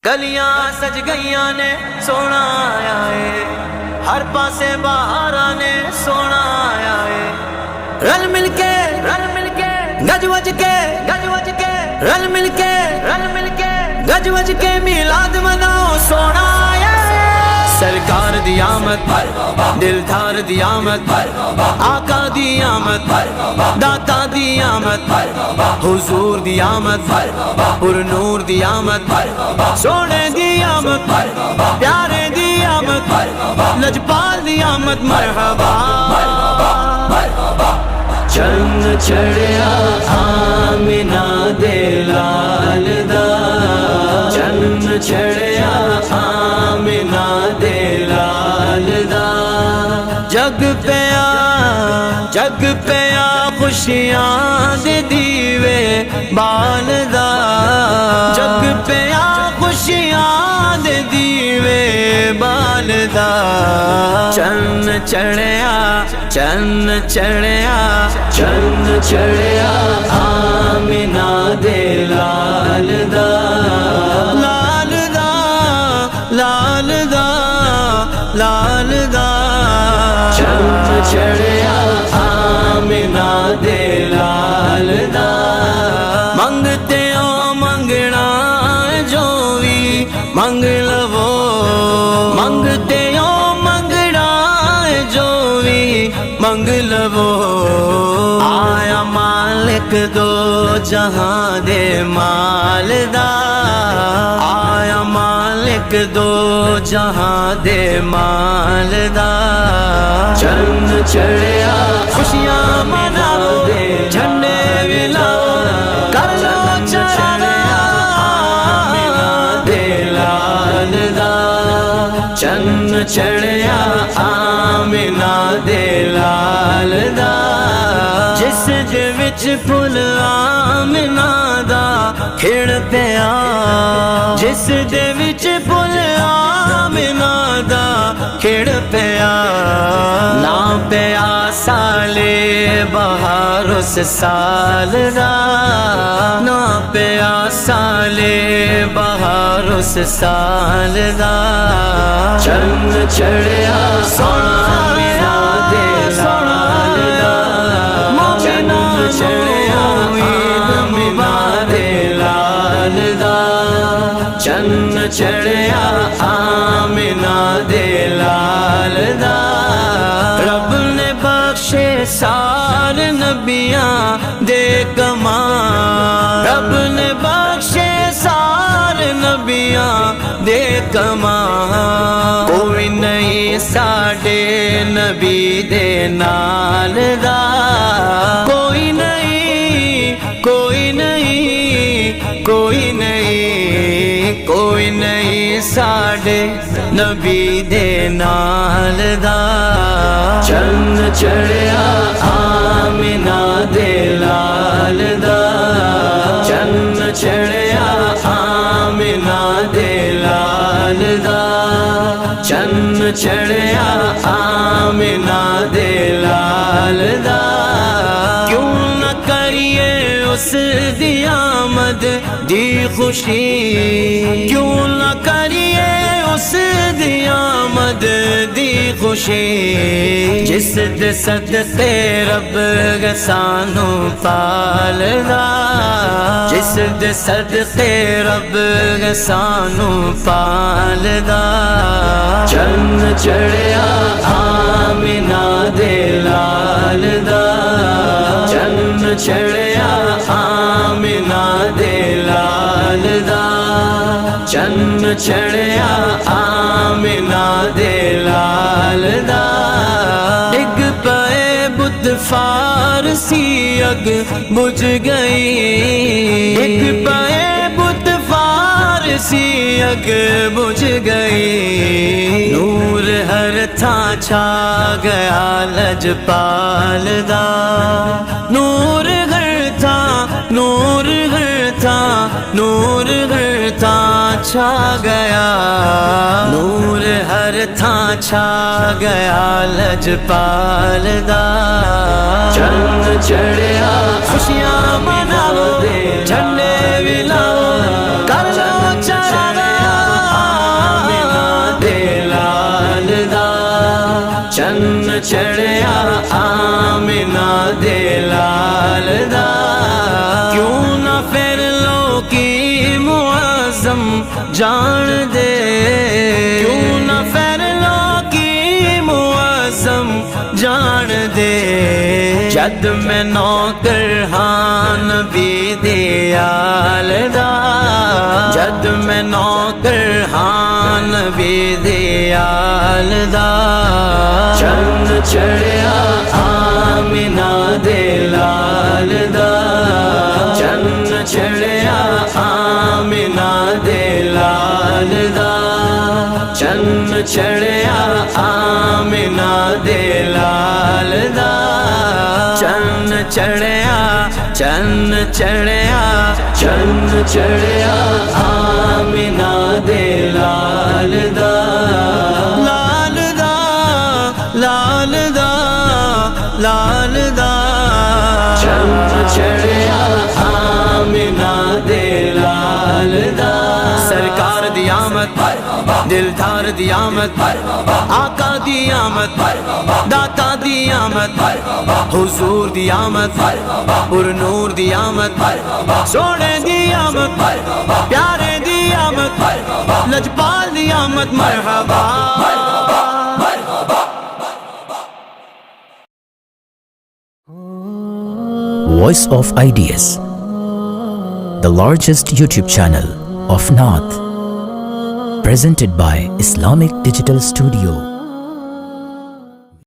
گلیاں سج گئیاں نے سونا آیا ہے، ہر پاسے بہاراں نے سونا آیا ہے، رل مل کے گج وج کے رل مل کے گج وج کے میلاد مناؤ، سونا آیا ہے۔ سرکار دی آمد، دل دھار دی آمد، آقا دی آمد، داتا دی آمد، حضور دی آمد، پر نور دی آمد، سونے دی آمد، پیارے دی آمد، لجپال دی آمد، مرحبا۔ چند چڑھیا آمنہ دے لال دا، چند چڑھیا آمنہ دے لال دا، جگ پیا خوشیاں دے دیوے بال دا، جگ پیا خوشیاں دے دیوے بال دا، چند چڑھیا آمنہ دے لال دا، لال دا لال دا لال دا، چند چڑھیا آمنہ دے لال دا، منگتے ہو منگنا جو بھی منگ لو، منگتے ہو منگنا جو بھی منگ لو، آیا مالک دو جہاں دے مال دا، آیا مالک دو جہاں دے مال دا، چند چڑھیا خوشیاں مناؤ، جھنڈے ولاؤ، کر لو چڑھیا آمنہ دے لال دا، چند چڑھیا آمنہ دے لال دا، جس دے وچ پھل آمنہ دا کھڑ پیا، جس دے وچ پھل آمنہ دا کھڑ پیا، نہ پیا سالے بہار اس سال دا، نہ پیا سالے بہار اس سال دا، چند چڑھیا آمنہ دے لال دا، چند چڑھیا آمنہ دے لال دا، چند چڑھیا آمنہ دے لال دا، رب نے بخشے سار نبیاں دے کمال، رب نے بخشے سار نبیاں دے کمال، کوئی نہیں ساڈے نبی دے نال دا، کوئی نہیں کوئی نہیں کوئی نہیں کوئی نہیں ساڈے نبی دے نال دا، چند چڑھیا آمنہ دے لال دا، چند چڑھیا آمنہ دے لال دا، چند چڑھیا آمنہ دے لال دا، کیوں نہ کریے اس دی آمد دی خوشی، کیوں نہ کریے اس دی آمد دی خوشی، جس دے صدقے رب سانو پالدا، جس دے صدقے رب سانو پالدا، چند چڑھیا آمنہ دے لال دا، چند چڑھیا آمنہ دے لال دا، چند چڑھیا آمنہ دے لال دا، ڈگ پئے بت فارسی اگ بجھ گئی، ڈگ پئے بت فارسی اگ بجھ گئی، نور ہر تھاں چھا گیا لجپال دا، نور ہر تھاں نور ہر تھاں نور ہر تھاں چھا گیا، نور ہر تھاں چھا گیا لجپال دا، چند چڑھیا خوشیاں مناؤ، جھنڈے ولاؤ، کر لو چڑھیا جان دے کیوں نہ فیرلو کی معظم جان دے جد میں نوکر ہاں نبی دی آل دا جد میں نوکر ہاں نبی دی آل دا چند چڑھیا آمینہ دے لال دا چند چڑھیا آمینہ دے لال دا چند چڑھیا آمینہ دے لال دا چند چڑھیا چند چڑھیا چند چڑھیا آمینہ دے لال دا لال دا لال دا لال دا چند چڑھیا آمینہ دے لال دا سرکار دی آمد دل دھار دی آمد آقا دی آمد داتا دی آمد حضور دی آمد پر نور دی آمد سونے دی آمد پیارے دی آمد لجپال دی آمد مرحبا Voice of Ideas, the largest YouTube channel of Naat, presented by Islamic Digital Studio.